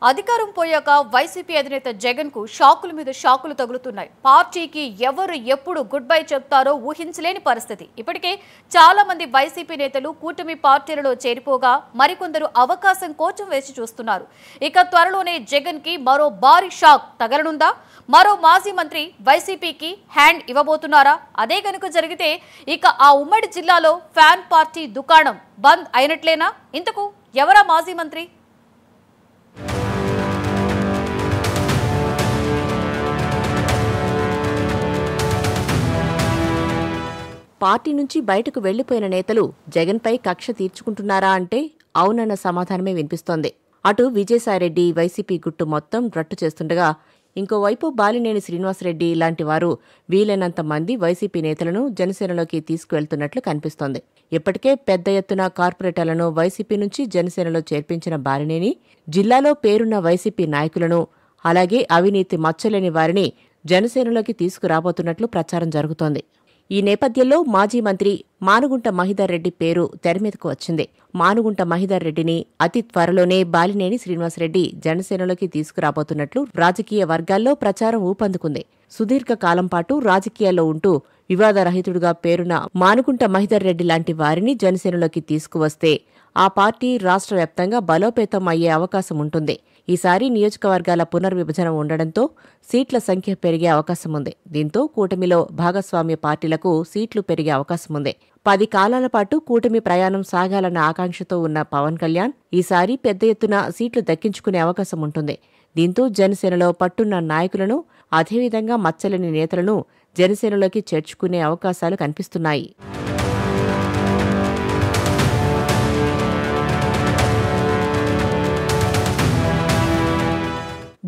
అధికారం పోయాక వైసీపీ అధినేత జగన్ కు షాకుల మీద షాకులు తగులుతున్నాయి. పార్టీకి ఎవరు ఎప్పుడు గుడ్ బై చెప్తారో ఊహించలేని పరిస్థితి. ఇప్పటికే చాలా మంది వైసీపీ నేతలు కూటమి పార్టీలలో చేరిపోగా మరికొందరు అవకాశం కోసం వేచి చూస్తున్నారు. ఇక త్వరలోనే జగన్ కి మరో భారీ షాక్ తగలనుందా? మరో మాజీ మంత్రి వైసీపీకి హ్యాండ్ ఇవ్వబోతున్నారా? అదే గనుక జరిగితే ఇక ఆ ఉమ్మడి జిల్లాలో ఫ్యాన్ పార్టీ దుకాణం బంద్ అయినట్లేనా? ఇంతకు ఎవరా మాజీ మంత్రి? పార్టీ నుంచి బయటకు వెళ్లిపోయిన నేతలు జగన్పై కక్ష తీర్చుకుంటున్నారా అంటే అవునన్న సమాధానమే వినిపిస్తోంది. అటు విజయసాయిరెడ్డి వైసీపీ గుట్టు మొత్తం రట్టు చేస్తుండగా ఇంకోవైపు బాలినేని శ్రీనివాసరెడ్డి లాంటి వారు వీలైనంత మంది వైసీపీ నేతలను జనసేనలోకి తీసుకువెళ్తున్నట్లు కనిపిస్తోంది. ఇప్పటికే పెద్ద ఎత్తున కార్పొరేటర్లను వైసీపీ నుంచి జనసేనలో చేర్పించిన బాలినేని జిల్లాలో పేరున్న వైసీపీ నాయకులను అలాగే అవినీతి మచ్చలేని వారిని జనసేనలోకి తీసుకురాబోతున్నట్లు ప్రచారం జరుగుతోంది. ఈ నేపథ్యంలో మాజీ మంత్రి మానుగుంట మహిధర్ రెడ్డి పేరు తెరమీదకు వచ్చింది. మానుగుంట మహిధర్ రెడ్డిని అతి త్వరలోనే బాలినేని శ్రీనివాసరెడ్డి జనసేనలోకి తీసుకురాబోతున్నట్లు రాజకీయ వర్గాల్లో ప్రచారం ఊపందుకుంది. సుదీర్ఘ కాలం పాటు రాజకీయాల్లో ఉంటూ వివాదరహితుడుగా పేరున్న మానుగుంట మహిధర్ రెడ్డి లాంటి వారిని జనసేనలోకి తీసుకువస్తే ఆ పార్టీ రాష్ట్ర వ్యాప్తంగా బలోపేతం అయ్యే అవకాశం ఉంటుంది. ఈసారి నియోజకవర్గాల పునర్విభజన ఉండడంతో సీట్ల సంఖ్య పెరిగే అవకాశముంది. దీంతో కూటమిలో భాగస్వామ్య పార్టీలకు సీట్లు పెరిగే అవకాశముంది. 10 కాలాల పాటు కూటమి ప్రయాణం సాగాలన్న ఆకాంక్షతో ఉన్న పవన్ కళ్యాణ్ ఈసారి పెద్ద ఎత్తున సీట్లు దక్కించుకునే అవకాశం ఉంటుంది. దీంతో జనసేనలో పట్టున్న నాయకులను అదేవిధంగా మచ్చలేని నేతలను జనసేనలోకి చేర్చుకునే అవకాశాలు కనిపిస్తున్నాయి.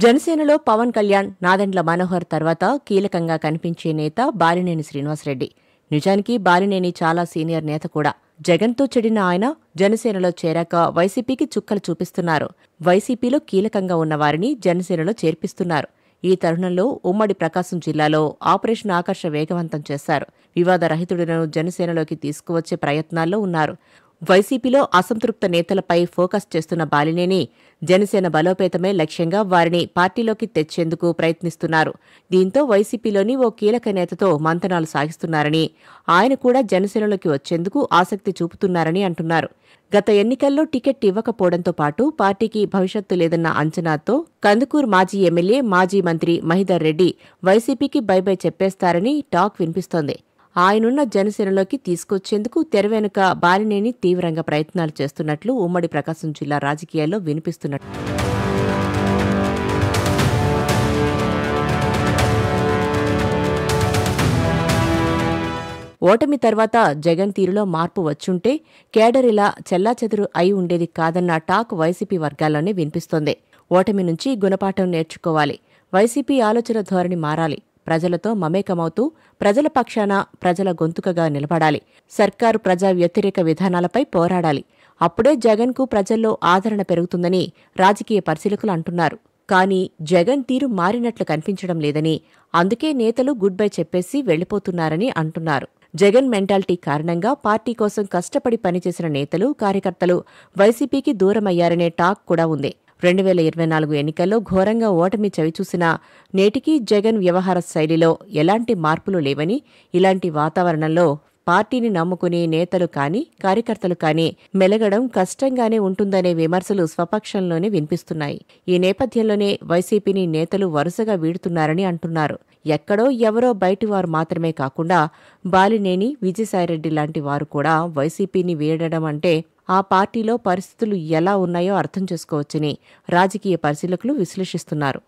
జనసేనలో పవన్ కళ్యాణ్, నాదెండ్ల మనోహర్ తర్వాత కీలకంగా కనిపించే నేత బాలినేని శ్రీనివాసరెడ్డి. నిజానికి బాలినేని చాలా సీనియర్ నేత కూడా. జగన్తో చెడిన ఆయన జనసేనలో చేరాక వైసీపీకి చుక్కలు చూపిస్తున్నారు. వైసీపీలో కీలకంగా ఉన్న వారిని జనసేనలో చేర్పిస్తున్నారు. ఈ తరుణంలో ఉమ్మడి ప్రకాశం జిల్లాలో ఆపరేషన్ ఆకర్ష వేగవంతం చేశారు. వివాదరహితులను జనసేనలోకి తీసుకువచ్చే ప్రయత్నాల్లో ఉన్నారు. వైసీపీలో అసంతృప్త నేతలపై ఫోకస్ చేస్తున్న బాలినేని జనసేన బలోపేతమే లక్ష్యంగా వారిని పార్టీలోకి తెచ్చేందుకు ప్రయత్నిస్తున్నారు. దీంతో వైసీపీలోని ఓ కీలక నేతతో మంతనాలు సాగిస్తున్నారని, ఆయన కూడా జనసేనలోకి వచ్చేందుకు ఆసక్తి చూపుతున్నారని అంటున్నారు. గత ఎన్నికల్లో టికెట్ ఇవ్వకపోవడంతో పాటు పార్టీకి భవిష్యత్తు లేదన్న అంచనాతో కందుకూరు మాజీ ఎమ్మెల్యే, మాజీ మంత్రి మహిధర్ రెడ్డి వైసీపీకి బైబై చెప్పేస్తారని టాక్ వినిపిస్తోంది. ఆయనున్న జనసేనలోకి తీసుకొచ్చేందుకు తెరవెనుక బాలినేని తీవ్రంగా ప్రయత్నాలు చేస్తున్నట్లు ఉమ్మడి ప్రకాశం జిల్లా రాజకీయాల్లో వినిపిస్తున్నట్టు. ఓటమి తర్వాత జగన్ తీరులో మార్పు వచ్చుంటే కేడర్ ఇలా చెల్లాచెదురు అయి ఉండేది కాదన్న టాక్ వైసీపీ వర్గాల్లోనే వినిపిస్తోంది. ఓటమి నుంచి గుణపాఠం నేర్చుకోవాలి. వైసీపీ ఆలోచన ధోరణి మారాలి. ప్రజలతో మమేకమవుతూ ప్రజల పక్షాన ప్రజల గొంతుకగా నిలబడాలి. సర్కారు ప్రజా వ్యతిరేక విధానాలపై పోరాడాలి. అప్పుడే జగన్కు ప్రజల్లో ఆదరణ పెరుగుతుందని రాజకీయ పరిశీలకులు అంటున్నారు. కానీ జగన్ తీరు మారినట్లు కనిపించడం లేదని, అందుకే నేతలు గుడ్ బై చెప్పేసి వెళ్లిపోతున్నారని అంటున్నారు. జగన్ మెంటాలిటీ కారణంగా పార్టీ కోసం కష్టపడి పనిచేసిన నేతలు, కార్యకర్తలు వైసీపీకి దూరమయ్యారనే టాక్ కూడా ఉంది. 2024 ఎన్నికల్లో ఘోరంగా ఓటమి చవిచూసినా నేటికీ జగన్ వ్యవహార శైలిలో ఎలాంటి మార్పులు లేవని, ఇలాంటి వాతావరణంలో పార్టీని నమ్ముకుని నేతలు కానీ కార్యకర్తలు కానీ మెలగడం కష్టంగానే ఉంటుందనే విమర్శలు స్వపక్షంలోనే వినిపిస్తున్నాయి. ఈ నేపథ్యంలోనే వైసీపీని నేతలు వరుసగా వీడుతున్నారని అంటున్నారు. ఎక్కడో ఎవరో బయటివారు మాత్రమే కాకుండా బాలినేని, విజయసాయిరెడ్డి లాంటి వారు కూడా వైసీపీని వీడడం అంటే ఆ పార్టీలో పరిస్థితులు ఎలా ఉన్నాయో అర్థం చేసుకోవచ్చని రాజకీయ పరిశీలకులు విశ్లేషిస్తున్నారు.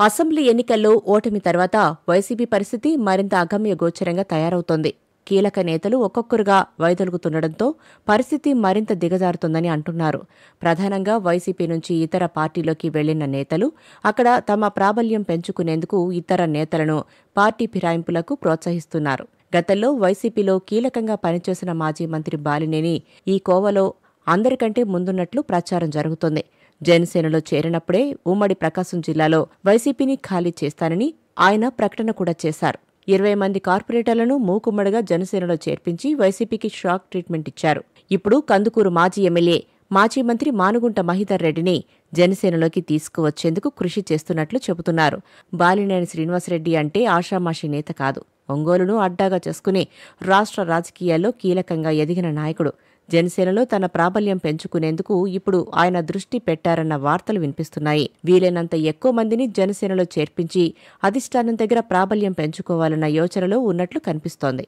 అసెంబ్లీ ఎన్నికల్లో ఓటమి తర్వాత వైసీపీ పరిస్థితి మరింత అగమ్యగోచరంగా తయారవుతోంది. కీలక నేతలు ఒక్కొక్కరుగా వైదొలుగుతుండటంతో పరిస్థితి మరింత దిగజారుతుందని అంటున్నారు. ప్రధానంగా వైసీపీ నుంచి ఇతర పార్టీలోకి వెళ్లిన నేతలు అక్కడ తమ ప్రాబల్యం పెంచుకునేందుకు ఇతర నేతలను పార్టీ ఫిరాయింపులకు ప్రోత్సహిస్తున్నారు. గతంలో వైసీపీలో కీలకంగా పనిచేసిన మాజీ మంత్రి బాలినేని ఈ కోవలో అందరికంటే ముందున్నట్లు ప్రచారం జరుగుతోంది. జనసేనలో చేరినప్పుడే ఉమ్మడి ప్రకాశం జిల్లాలో వైసీపీని ఖాళీ చేస్తానని ఆయన ప్రకటన కూడా చేశారు. 20 మంది కార్పొరేటర్లను మూకుమ్మడిగా జనసేనలో చేర్పించి వైసీపీకి షాక్ ట్రీట్మెంట్ ఇచ్చారు. ఇప్పుడు కందుకూరు మాజీ ఎమ్మెల్యే, మాజీ మంత్రి మానుగుంట మహీధర్ రెడ్డిని జనసేనలోకి తీసుకువచ్చేందుకు కృషి చేస్తున్నట్లు చెబుతున్నారు. బాలినేని శ్రీనివాసరెడ్డి అంటే ఆషామాషీ నేత కాదు. ఒంగోలును అడ్డాగా చేసుకుని రాష్ట్ర రాజకీయాల్లో కీలకంగా ఎదిగిన నాయకుడు. జనసేనలో తన ప్రాబల్యం పెంచుకునేందుకు ఇప్పుడు ఆయన దృష్టి పెట్టారన్న వార్తలు వినిపిస్తున్నాయి. వీలైనంత ఎక్కువ మందిని జనసేనలో చేర్పించి అధిష్టానం దగ్గర ప్రాబల్యం పెంచుకోవాలన్న యోచనలో ఉన్నట్లు కనిపిస్తోంది.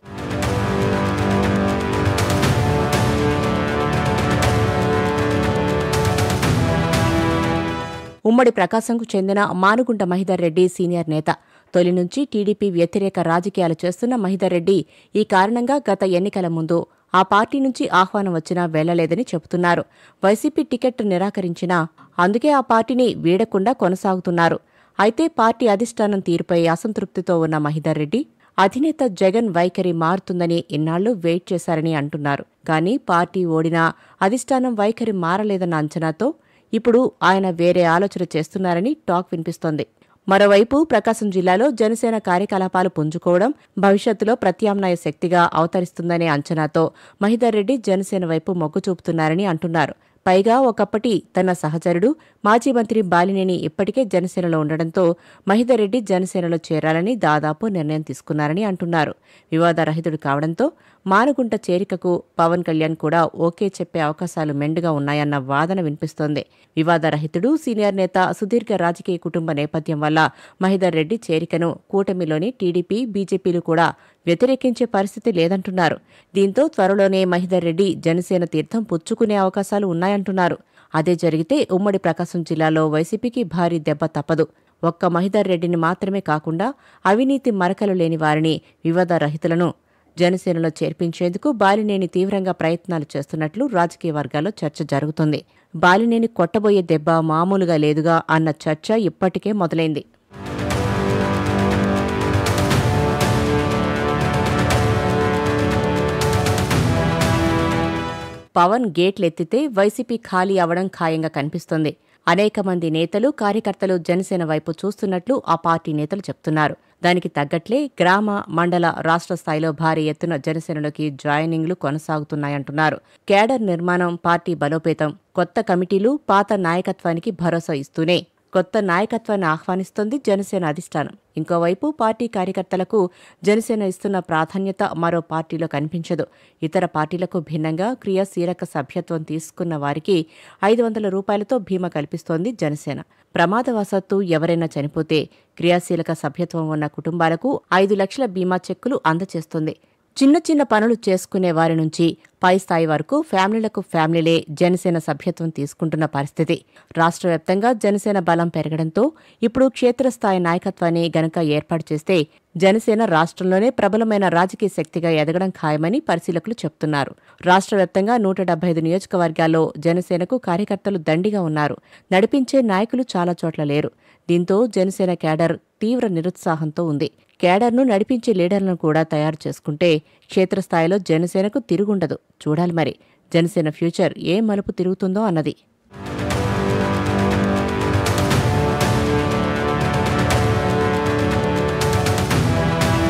ఉమ్మడి ప్రకాశంకు చెందిన మానుగుంట మహీధర్ రెడ్డి సీనియర్ నేత. తొలి నుంచి టీడీపీ వ్యతిరేక రాజకీయాలు చేస్తున్న మహీధర్ రెడ్డి ఈ కారణంగా గత ఎన్నికల ముందు ఆ పార్టీ నుంచి ఆహ్వానం వచ్చినా వెళ్లలేదని చెబుతున్నారు. వైసీపీ టికెట్ నిరాకరించినా అందుకే ఆ పార్టీని వీడకుండా కొనసాగుతున్నారు. అయితే పార్టీ అధిష్టానం తీరుపై అసంతృప్తితో ఉన్న మహీధర్ రెడ్డి అధినేత జగన్ వైఖరి మారుతుందని ఇన్నాళ్లు వెయిట్ చేశారని అంటున్నారు. కానీ పార్టీ ఓడినా అధిష్టానం వైఖరి మారలేదన్న అంచనాతో ఇప్పుడు ఆయన వేరే ఆలోచన చేస్తున్నారని టాక్ వినిపిస్తోంది. మరోవైపు ప్రకాశం జిల్లాలో జనసేన కార్యకలాపాలు పుంజుకోవడం భవిష్యత్తులో ప్రత్యామ్నాయ శక్తిగా అవతరిస్తుందనే అంచనాతో మహీధర్ రెడ్డి జనసేన వైపు మొగ్గు చూపుతున్నారని అంటున్నారు. పైగా ఒకప్పటి తన సహచరుడు మాజీ మంత్రి బాలినేని ఇప్పటికే జనసేనలో ఉండడంతో మహీధర్ రెడ్డి జనసేనలో చేరాలని దాదాపు నిర్ణయం తీసుకున్నారని అంటున్నారు. వివాదరహితుడు కావడంతో మానుగుంట చేరికకు పవన్ కళ్యాణ్ కూడా ఓకే చెప్పే అవకాశాలు మెండుగా ఉన్నాయన్న వాదన వినిపిస్తోంది. వివాదరహితుడు, సీనియర్ నేత, సుదీర్ఘ రాజకీయ కుటుంబ నేపథ్యం వల్ల మహీధర్ రెడ్డి చేరికను కూటమిలోని టీడీపీ, బీజేపీలు కూడా వ్యతిరేకించే పరిస్థితి లేదంటున్నారు. దీంతో త్వరలోనే మహీధర్ రెడ్డి జనసేన తీర్థం పుచ్చుకునే అవకాశాలు ఉన్నాయంటున్నారు. అదే జరిగితే ఉమ్మడి ప్రకాశం జిల్లాలో వైసీపీకి భారీ దెబ్బ తప్పదు. ఒక్క మహీధర్ రెడ్డిని మాత్రమే కాకుండా అవినీతి మరకలు లేని వారిని, వివాదరహితులను జనసేనలో చేర్పించేందుకు బాలినేని తీవ్రంగా ప్రయత్నాలు చేస్తున్నట్లు రాజకీయ వర్గాల్లో చర్చ జరుగుతోంది. బాలినేని కొట్టబోయే దెబ్బ మామూలుగా లేదుగా అన్న చర్చ ఇప్పటికే మొదలైంది. పవన్ గేట్లెత్తితే వైసీపీ ఖాళీ అవడం ఖాయంగా కనిపిస్తోంది. అనేక మంది నేతలు, కార్యకర్తలు జనసేన వైపు చూస్తున్నట్లు ఆ పార్టీ నేతలు చెప్తున్నారు. దానికి తగ్గట్లే గ్రామ, మండల, రాష్ట్ర స్థాయిలో భారీ ఎత్తున జనసేనలోకి జాయినింగ్లు కొనసాగుతున్నాయంటున్నారు. కేడర్ నిర్మాణం, పార్టీ బలోపేతం, కొత్త కమిటీలు పాత నాయకత్వానికి భరోసా ఇస్తూనే కొత్త నాయకత్వాన్ని ఆహ్వానిస్తోంది జనసేన అధిష్టానం. ఇంకోవైపు పార్టీ కార్యకర్తలకు జనసేన ఇస్తున్న ప్రాధాన్యత మరో పార్టీలో కనిపించదు. ఇతర పార్టీలకు భిన్నంగా క్రియాశీలక సభ్యత్వం తీసుకున్న వారికి 500 రూపాయలతో బీమా కల్పిస్తోంది జనసేన. ప్రమాదవశాత్తు ఎవరైనా చనిపోతే క్రియాశీలక సభ్యత్వం ఉన్న కుటుంబాలకు 5 లక్షల బీమా చెక్కులు అందజేస్తోంది. చిన్న చిన్న పనులు చేసుకునే వారి నుంచి పై స్థాయి వరకు ఫ్యామిలీలే జనసేన సభ్యత్వం తీసుకుంటున్న పరిస్థితి. రాష్ట్ర వ్యాప్తంగా జనసేన బలం పెరగడంతో ఇప్పుడు క్షేత్రస్థాయి నాయకత్వాన్ని గనక ఏర్పాటు చేస్తే జనసేన రాష్ట్రంలోనే ప్రబలమైన రాజకీయ శక్తిగా ఎదగడం ఖాయమని పరిశీలకులు చెబుతున్నారు. రాష్ట్ర వ్యాప్తంగా 175 నియోజకవర్గాల్లో జనసేనకు కార్యకర్తలు దండిగా ఉన్నారు. నడిపించే నాయకులు చాలా చోట్ల లేరు. దీంతో జనసేన కేడర్ తీవ్ర నిరుత్సాహంతో ఉంది. కేడర్ను నడిపించే లీడర్లను కూడా తయారు చేసుకుంటే క్షేత్రస్థాయిలో జనసేనకు తిరుగుండదు. చూడాలి మరి జనసేన ఫ్యూచర్ ఏ మలుపు తిరుగుతుందో అన్నది.